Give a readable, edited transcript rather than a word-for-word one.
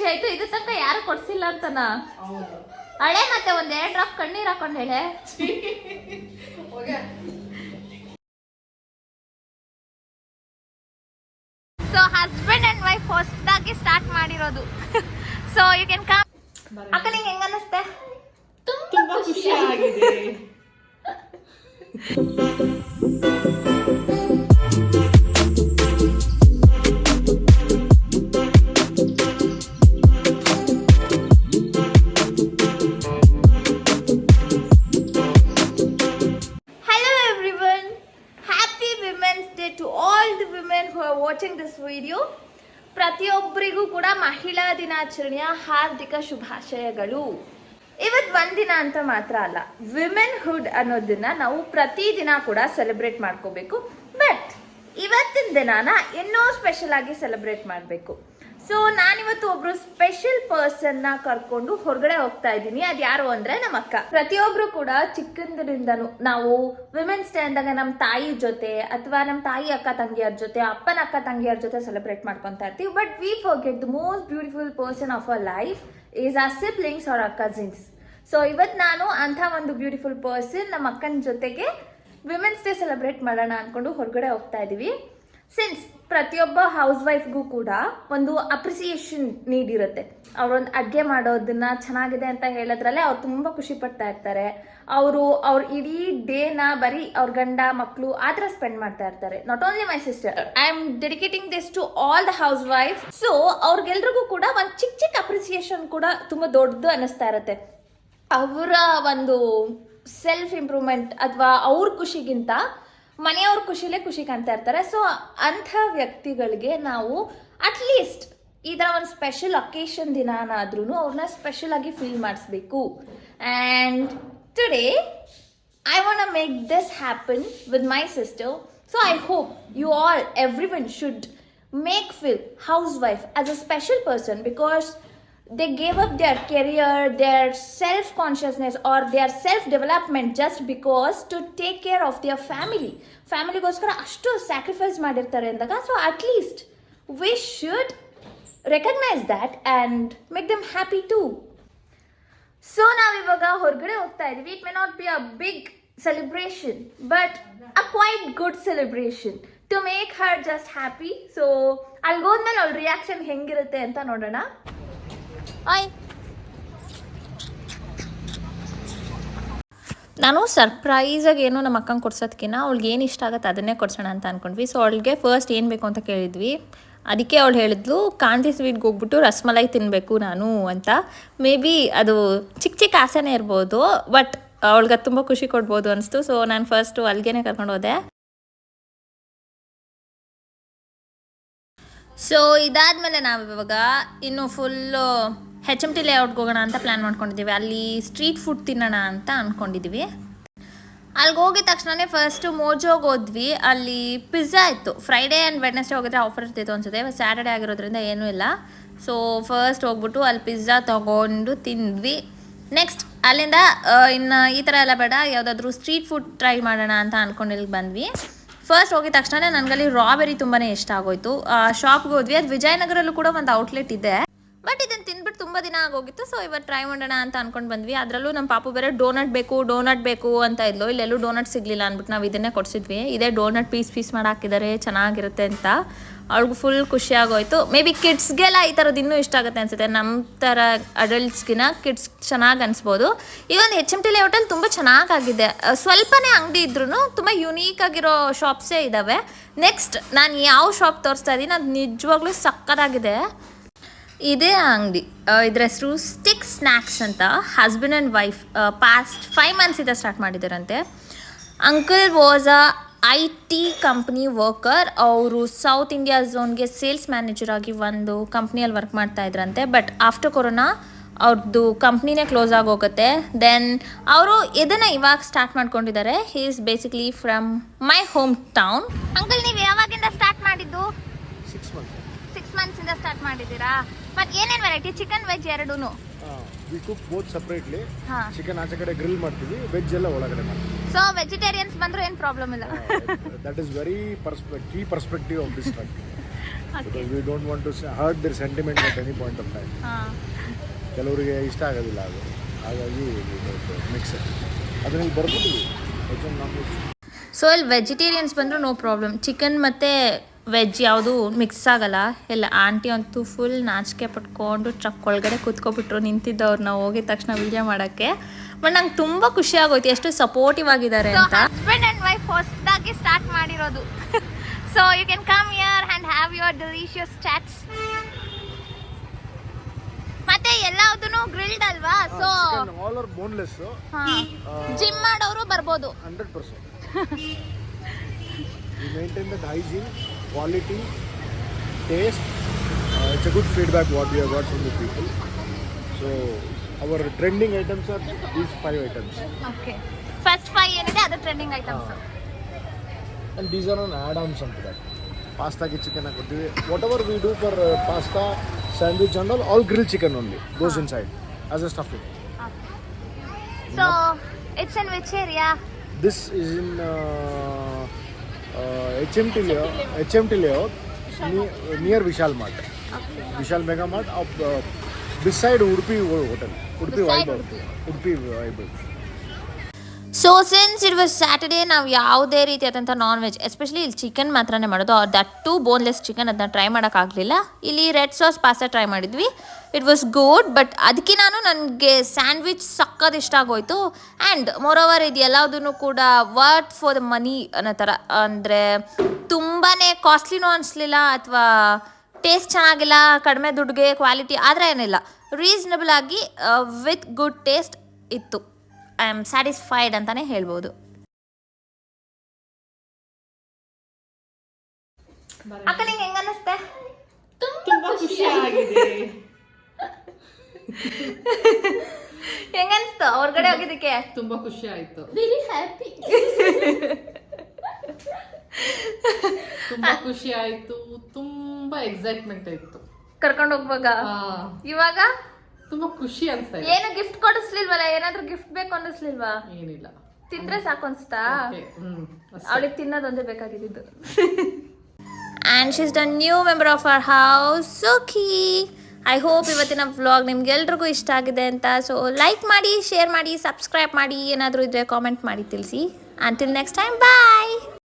ಆಯ್ತು, ಇದು ತನಕ ಯಾರು ಕೊಡ್ಸಿಲ್ಲ ಅಂತನ. ಹಳೆ ಮತ್ತೆ ಒಂದ್ 2 ಡ್ರಾಪ್ ಕಣ್ಣೀರ್ ಹಾಕೊಂಡ್ ಹೇಳೆ. ಸೊ ಹಸ್ಬೆಂಡ್ ಅಂಡ್ ವೈಫ್ ಹೊಸದಾಗಿ ಸ್ಟಾರ್ಟ್ ಮಾಡಿರೋದು. So you can come. ಅಕ್ಕ ನಿಂಗೆ ಹೆಂಗ ಅನ್ನಿಸ್ತೆ? ತುಂಬಾ ಖುಷಿ ಆಗಿದೆ. Watching this video. ಪ್ರತಿಯೊಬ್ಬರಿಗೂ ಕೂಡ ಮಹಿಳಾ ದಿನಾಚರಣೆಯ ಹಾರ್ದಿಕ ಶುಭಾಶಯಗಳು. ಇವತ್ತು ಒಂದಿನ ಅಂತ ಮಾತ್ರ ಅಲ್ಲ, ವಿಮೆನ್ಹುಡ್ ಅನ್ನೋದನ್ನ ನಾವು ಪ್ರತಿದಿನ ಕೂಡ ಸೆಲೆಬ್ರೇಟ್ ಮಾಡ್ಕೋಬೇಕು. ಬಟ್ ಇವತ್ತಿನ ದಿನಾನ ಇನ್ನೂ ಸ್ಪೆಷಲ್ ಆಗಿ ಸೆಲೆಬ್ರೇಟ್ ಮಾಡಬೇಕು. ಸೊ ನಾನಿವತ್ತು ಒಬ್ರು ಸ್ಪೆಷಲ್ ಪರ್ಸನ್ ನ ಕರ್ಕೊಂಡು ಹೊರಗಡೆ ಹೋಗ್ತಾ ಇದ್ದೀನಿ. ಅದ್ ಯಾರು ಅಂದ್ರೆ ನಮ್ಮ ಅಕ್ಕ. ಪ್ರತಿಯೊಬ್ರು ಕೂಡ ಚಿಕ್ಕಂದಿನಿಂದನೂ ನಾವು ವಿಮೆನ್ಸ್ ಡೇ ಅಂದಾಗ ನಮ್ಮ ತಾಯಿ ಜೊತೆ ಅಥವಾ ನಮ್ಮ ತಾಯಿ ಅಕ್ಕ ತಂಗಿಯರ ಜೊತೆ, ಅಪ್ಪನ ಅಕ್ಕ ತಂಗಿಯರ ಜೊತೆ ಸೆಲೆಬ್ರೇಟ್ ಮಾಡ್ಕೊಂತಾ ಇರ್ತೀವಿ. But we forget the most beautiful person of our life is are siblings are are cousins. So ಇವತ್ತು ನಾನು ಅಂಥ ಒಂದು ಬ್ಯೂಟಿಫುಲ್ ಪರ್ಸನ್ ನಮ್ಮ ಅಕ್ಕನ ಜೊತೆಗೆ ವಿಮೆನ್ಸ್ ಡೇ ಸೆಲೆಬ್ರೇಟ್ ಮಾಡೋಣ ಅನ್ಕೊಂಡು ಹೊರಗಡೆ ಹೋಗ್ತಾ ಇದೀವಿ. ಸಿನ್ಸ್ ಪ್ರತಿಯೊಬ್ಬ ಹೌಸ್ ವೈಫ್ಗೂ ಕೂಡ ಒಂದು ಅಪ್ರಿಸಿಯೇಷನ್ ನೀಡ್ ಇರುತ್ತೆ. ಅವ್ರೊಂದು ಅಡುಗೆ ಮಾಡೋದನ್ನ ಚೆನ್ನಾಗಿದೆ ಅಂತ ಹೇಳೋದ್ರಲ್ಲೇ ಅವ್ರು ತುಂಬ ಖುಷಿ ಪಡ್ತಾ ಇರ್ತಾರೆ. ಅವ್ರ ಇಡೀ ಡೇನ ಬರೀ ಅವ್ರ ಗಂಡ ಮಕ್ಕಳು ಆ ಥರ ಸ್ಪೆಂಡ್ ಮಾಡ್ತಾ ಇರ್ತಾರೆ. Not only my sister, I am dedicating this to all the house wife. So ಅವ್ರಿಗೆಲ್ರಿಗೂ ಕೂಡ ಒಂದು ಚಿಕ್ಕ ಚಿಕ್ಕ ಅಪ್ರಿಸಿಯೇಷನ್ ಕೂಡ ತುಂಬ ದೊಡ್ಡದು ಅನ್ನಿಸ್ತಾ ಇರುತ್ತೆ. ಅವರ ಒಂದು ಸೆಲ್ಫ್ ಇಂಪ್ರೂವ್ಮೆಂಟ್ ಅಥವಾ ಅವ್ರ ಖುಷಿಗಿಂತ ಮನೆಯವ್ರ ಖುಷಿಲೇ ಖುಷಿ ಕಾಣ್ತಾ ಇರ್ತಾರೆ. ಸೊ ಅಂಥ ವ್ಯಕ್ತಿಗಳಿಗೆ ನಾವು ಅಟ್ಲೀಸ್ಟ್ ಈ ಥರ ಒಂದು ಸ್ಪೆಷಲ್ ಅಕೇಶನ್ ದಿನಾನಾದ್ರೂ ಅವ್ರನ್ನ ಸ್ಪೆಷಲ್ ಆಗಿ ಫೀಲ್ ಮಾಡಿಸ್ಬೇಕು. And today I want to make this happen with my sister. So I hope you all everyone should make feel housewife as a special person because they gave up their career, their self-consciousness or their self-development just because to take care of their family. ಫ್ಯಾಮಿಲಿಗೋಸ್ಕರ ಅಷ್ಟು sacrifice ಮಾಡಿರ್ತಾರೆ ಅಂದಾಗ so at least we should recognise that and make them happy too. So ನಾವಿವಾಗ ಹೊರಗಡೆ ಹೋಗ್ತಾ ಇದ್ದೀವಿ. It may not be a big celebration but a quite good celebration to make her just happy. So ಅಲ್ಲಿಗೋದ್ಮೇಲೆ ಅವ್ಳ reaction ಹೆಂಗಿರುತ್ತೆ ಅಂತ ನೋಡೋಣ. ನಾನು ಸರ್ಪ್ರೈಸಾಗಿ ಏನೋ ನಮ್ಮ ಅಕ್ಕಂಗೆ ಕೊಡ್ಸೋದಕ್ಕಿಂತ ಅವಳಿಗೆ ಏನು ಇಷ್ಟ ಆಗುತ್ತೆ ಅದನ್ನೇ ಕೊಡ್ಸೋಣ ಅಂತ ಅಂದ್ಕೊಂಡ್ವಿ. ಸೊ ಅವಳಿಗೆ ಫಸ್ಟ್ ಏನು ಬೇಕು ಅಂತ ಕೇಳಿದ್ವಿ. ಅದಕ್ಕೆ ಅವಳು ಹೇಳಿದ್ಲು ಕಾಂತಿ ಸ್ವೀಟ್ಗೆ ಹೋಗ್ಬಿಟ್ಟು ರಸಮಲೈ ತಿನ್ನಬೇಕು ನಾನು ಅಂತ. ಮೇ ಬಿ ಅದು ಚಿಕ್ಕ ಚಿಕ್ಕ ಆಸೆನೇ ಇರ್ಬೋದು, ಬಟ್ ಅವಳಿಗೆ ತುಂಬ ಖುಷಿ ಕೊಡ್ಬೋದು ಅನಿಸ್ತು. ಸೊ ನಾನು ಫಸ್ಟು ಅಲ್ಲಿಗೆ ಕರ್ಕೊಂಡು ಹೋದೆ. ಸೊ ಇದಾದಮೇಲೆ ನಾವು ಇವಾಗ ಇನ್ನು ಫುಲ್ಲು HMT ಲೇಔಟ್ಗೆ ಹೋಗೋಣ ಅಂತ ಪ್ಲ್ಯಾನ್ ಮಾಡ್ಕೊಂಡಿದ್ದೀವಿ. ಅಲ್ಲಿ ಸ್ಟ್ರೀಟ್ ಫುಡ್ ತಿನ್ನೋಣ ಅಂತ ಅಂದ್ಕೊಂಡಿದ್ದೀವಿ. ಅಲ್ಲಿಗೆ ಹೋಗಿದ ತಕ್ಷಣವೇ ಫಸ್ಟು ಮೋಜೋಗೆ ಹೋದ್ವಿ. ಅಲ್ಲಿ ಪಿಜ್ಜಾ ಇತ್ತು. ಫ್ರೈಡೇ ಆ್ಯಂಡ್ ವೆಡ್ನೆಸ್ಡೇ ಹೋಗಿದ್ರೆ ಆಫರ್ ಇರ್ತಿತ್ತು ಅನ್ಸುತ್ತೆ. ಸ್ಯಾಟರ್ಡೇ ಆಗಿರೋದ್ರಿಂದ ಏನೂ ಇಲ್ಲ. ಸೊ ಫಸ್ಟ್ ಹೋಗ್ಬಿಟ್ಟು ಅಲ್ಲಿ ಪಿಜ್ಜಾ ತೊಗೊಂಡು ತಿಂದ್ವಿ. ನೆಕ್ಸ್ಟ್ ಅಲ್ಲಿಂದ ಇನ್ನು ಈ ಥರ ಎಲ್ಲ ಬೇಡ, ಯಾವುದಾದ್ರೂ ಸ್ಟ್ರೀಟ್ ಫುಡ್ ಟ್ರೈ ಮಾಡೋಣ ಅಂತ ಅಂದ್ಕೊಂಡು ಇಲ್ಲಿಗೆ ಬಂದ್ವಿ. ಫಸ್ಟ್ ಹೋಗಿದ ತಕ್ಷಣ ನನಗಲ್ಲಿ ರಾಬೆರಿ ತುಂಬಾ ಇಷ್ಟ ಆಗೋಯ್ತು. ಶಾಪ್ಗೆ ಹೋದ್ವಿ. ಅದು ವಿಜಯನಗರಲ್ಲೂ ಕೂಡ ಒಂದು ಔಟ್ಲೆಟ್ ಇದೆ. ಬಟ್ ಇದನ್ನು ತಿಂದ್ಬಿಟ್ಟು ತುಂಬ ದಿನ ಆಗೋಗಿತ್ತು. ಸೊ ಇವತ್ತು ಟ್ರೈ ಮಾಡೋಣ ಅಂತ ಅಂದ್ಕೊಂಡು ಬಂದ್ವಿ. ಅದರಲ್ಲೂ ನಮ್ಮ ಪಾಪು ಬೇರೆ ಡೋನಟ್ ಬೇಕು ಅಂತ ಇದ್ಲು. ಇಲ್ಲೆಲ್ಲೂ ಡೋನಟ್ ಸಿಗಲಿಲ್ಲ ಅಂದ್ಬಿಟ್ಟು ನಾವು ಇದನ್ನೇ ಕೊಡಿಸಿದ್ವಿ. ಇದೇ ಡೋನಟ್ ಪೀಸ್ ಮಾಡಿ ಹಾಕಿದ್ದಾರೆ, ಚೆನ್ನಾಗಿರುತ್ತೆ ಅಂತ. ಅವ್ಳಿಗೂ ಫುಲ್ ಖುಷಿ ಆಗೋಯ್ತು. ಮೇ ಬಿ ಕಿಡ್ಸ್ಗೆಲ್ಲ ಈ ಥರದ್ದು ಇನ್ನೂ ಇಷ್ಟ ಆಗುತ್ತೆ ಅನಿಸುತ್ತೆ. ನಮ್ಮ ಥರ ಅಡಲ್ಟ್ಸ್ಗಿನ ಕಿಡ್ಸ್ ಚೆನ್ನಾಗಿ ಅನಿಸ್ಬೋದು. ಈ ಒಂದು HMT ಲೇಔಟಲ್ಲಿ ತುಂಬ ಚೆನ್ನಾಗಾಗಿದೆ. ಸ್ವಲ್ಪನೇ ಅಂಗಡಿ ಇದ್ರೂ ತುಂಬ ಯುನೀಕ್ ಆಗಿರೋ ಶಾಪ್ಸೇ ಇದ್ದಾವೆ. ನೆಕ್ಸ್ಟ್ ನಾನು ಯಾವ ಶಾಪ್ ತೋರಿಸ್ತಾ ಇದ್ದೀನಿ ಅದು ನಿಜವಾಗ್ಲೂ ಸಕ್ಕತ್ತಾಗಿದೆ. ಇದೇ ಅಂಗಡಿ, ಇದ್ರ ಹೆಸರು ಸ್ಟಿಕ್ ಸ್ನ್ಯಾಕ್ಸ್ ಅಂತ. Husband and wife past 5 months ಇಂದ ಸ್ಟಾರ್ಟ್ ಮಾಡಿದ್ದಾರಂತೆ. Uncle was a IT company worker. ಅವರು ಸೌತ್ ಇಂಡಿಯಾ ಝೋನ್ಗೆ ಸೇಲ್ಸ್ ಮ್ಯಾನೇಜರ್ ಆಗಿ ಒಂದು ಕಂಪ್ನಿಯಲ್ಲಿ ವರ್ಕ್ ಮಾಡ್ತಾ ಇದ್ರಂತೆ. ಬಟ್ ಆಫ್ಟರ್ ಕೊರೋನಾ ಅವ್ರದ್ದು ಕಂಪ್ನಿನೇ ಕ್ಲೋಸ್ ಆಗೋಗುತ್ತೆ. ದೆನ್ ಅವರು ಇದನ್ನು ಇವಾಗ ಸ್ಟಾರ್ಟ್ ಮಾಡ್ಕೊಂಡಿದ್ದಾರೆ. He is basically from my home town. Uncle ನೀವು ಯಾವಾಗಿಂದ ಸ್ಟಾರ್ಟ್ ಮಾಡಿದ್ದು? 6 months ಇಂದ ಸ್ಟಾರ್ಟ್ ಮಾಡಿದ್ದೀರಾ? ಮತ್ತೆ ಏನೇನು ವೆರೈಟಿ? ಚಿಕನ್ ವೆಜ್ ಎರಡೂನು? We cook both separately. Chicken ಆಚೆ ಕಡೆ ಗ್ರಿಲ್ ಮಾಡ್ತೀವಿ, ವೆಜ್ ಎಲ್ಲ ಒಳಗಡೆ ಮಾಡ್ತೀವಿ. ಸೊ ವೆಜಿಟೇರಿಯನ್ಸ್ ಬಂದ್ರು ಏನು ಪ್ರಾಬ್ಲಮ್ ಇಲ್ಲ. That is very key perspective of this country. Because we don't want to hurt their sentiment at any point of time. ಕೆಲವರಿಗೆ ಇಷ್ಟ ಆಗೋದಿಲ್ಲ ಅದು, ಹಾಗಾಗಿ ಮಿಕ್ಸ್ ಅದರಲ್ಲಿ ಬರ್ಬಿಟ್ಟಿವಿ veg and non veg. So ಇಲ್ಲಿ ವೆಜಿಟೇರಿಯನ್ಸ್ ಬಂದರೂ ನೋ ಪ್ರಾಬ್ಲಮ್, ಚಿಕನ್ ಮತ್ತು ವೆಜ್ ಯಾವುದು ಮಿಕ್ಸ್ ಆಗಲ್ಲ. ಎಲ್ಲ ಆಂಟಿ ಅಂತೂ ಫುಲ್ ನಾಚಿಕೆ ಪಟ್ಕೊಂಡು ಟ್ರಕ್ ಒಳಗಡೆ ಕೂತ್ಕೊಬಿಟ್ರು ನಿಂತಿದ್ದವ್ರನ್ನ ಹೋಗಿದ ತಕ್ಷಣ ವೀಡಿಯೋ ಮಾಡೋಕ್ಕೆ. ಬಟ್ ನಂಗೆ ತುಂಬ ಖುಷಿ ಆಗೋಯ್ತು ಎಷ್ಟು ಸಪೋರ್ಟಿವ್ ಆಗಿದ್ದಾರೆ ಅಂತ. ಹಸ್ಬೆಂಡ್ ಆ್ಯಂಡ್ ವೈಫ್ ಹೊಸದಾಗಿ ಸ್ಟಾರ್ಟ್ ಮಾಡಿರೋದು. So you can come here and have your delicious chats. ಮತ್ತೆ ಎಲ್ಲದೂ ಗ್ರಿಲ್ಡ್ ಅಲ್ವಾ, so all are boneless. Gym ಮಾಡೋರು ಬರ್ಬೋದು. 100%. We maintain that hygiene, quality, taste. It's a good feedback what we have got from the people. So our trending items are these 5 items. Okay. First 5 ಏನಿದೆ ಅದು trending items. And these are on add-ons onto that. Pasta ki chicken hakotivi. Whatever we do for pasta, sandwich and all grilled chicken only goes inside as a stuffing. So it's in which area? This is in HMT layout near Vishal Mart. Vishal Mega Mart beside Udupi Hotel. Udupi Vibe. So since it was Saturday ನಾವು ಯಾವುದೇ ರೀತಿಯಾದಂಥ non veg, especially ಇಲ್ಲಿ chicken ಮಾತ್ರನೇ ಮಾಡೋದು, that to boneless chicken ಅದನ್ನ try ಮಾಡೋಕ್ಕಾಗಲಿಲ್ಲ. ಇಲ್ಲಿ red sauce pasta try ಮಾಡಿದ್ವಿ, ಇಟ್ ವಾಸ್ ಗುಡ್. ಬಟ್ ಅದಕ್ಕೆ ನನಗೆ ಸ್ಯಾಂಡ್ವಿಚ್ ಸಕ್ಕತ್ ಇಷ್ಟ ಆಗೋಯ್ತು. ಆ್ಯಂಡ್ ಮೋರ್ ಓವರ್ ಇದು ಎಲ್ಲದೂ ಕೂಡ ವರ್ತ್ ಫಾರ್ ದ ಮನಿ ಅನ್ನೋ ಥರ, ಅಂದರೆ ತುಂಬಾ ಕಾಸ್ಟ್ಲಿನೂ ಅನಿಸ್ಲಿಲ್ಲ ಅಥವಾ ಟೇಸ್ಟ್ ಚೆನ್ನಾಗಿಲ್ಲ, ಕಡಿಮೆ ದುಡ್ಡಿಗೆ ಕ್ವಾಲಿಟಿ ಆದರೆ ಏನಿಲ್ಲ, ರೀಸನಬಲ್ ಆಗಿ ವಿತ್ ಗುಡ್ ಟೇಸ್ಟ್ ಇತ್ತು. ಐ ಆಮ್ ಸ್ಯಾಟಿಸ್ಫೈಡ್ ಅಂತಾನೆ ಹೇಳ್ಬೋದು. ಅಕ್ಕ ನಿಂಗೆ ಹೆಂಗ ಅನ್ನಿಸ್ತೆ? ತುಂಬಾ ಖುಷಿ ಆಗಿದೆ. ಹೆಂಗ ಅನಿಸ್ತು ಹೊರಗಡೆ ಹೋಗಿದ್ದಕ್ಕೆ? ತುಂಬಾ ಖುಷಿ ಆಯ್ತು. Very happy. ತುಂಬಾ ಖುಷಿ ಆಯ್ತು, ತುಂಬಾ ಎಕ್ಸೈಟ್ಮೆಂಟ್ ಆಯ್ತು ಕರ್ಕೊಂಡು ಹೋಗುವಾಗ. ಇವಾಗ ತುಂಬಾ ಖುಷಿ ಅನ್ಸ್ತಾ ಇದೆ. ಏನು ಗಿಫ್ಟ್ ಕೊಡಿಸ್ಲಿಲ್ವಲ್ಲ? ಏನಾದ್ರೂ ಗಿಫ್ಟ್ ಬೇಕು ಅನ್ನಿಸ್ಲಿಲ್ವಾ? ಏನಿಲ್ಲ, ತಿಂದ್ರೆ ಸಾಕು ಅನ್ಸ್ತಾ? ಅವಳಿಗೆ ತಿನ್ನೋದೊಂದೇ ಬೇಕಾಗಿದ್ದು. And she's the new member of our house, Suki. I hope ಇವತ್ತಿನ ವ್ಲಾಗ್ ನಿಮ್ಗೆಲ್ರಿಗೂ ಇಷ್ಟ ಆಗಿದೆ ಅಂತ. ಸೊ ಲೈಕ್ ಮಾಡಿ, ಶೇರ್ ಮಾಡಿ, ಸಬ್ಸ್ಕ್ರೈಬ್ ಮಾಡಿ, ಏನಾದರೂ ಇದ್ರೆ ಕಾಮೆಂಟ್ ಮಾಡಿ ತಿಳಿಸಿ. Until next time, bye.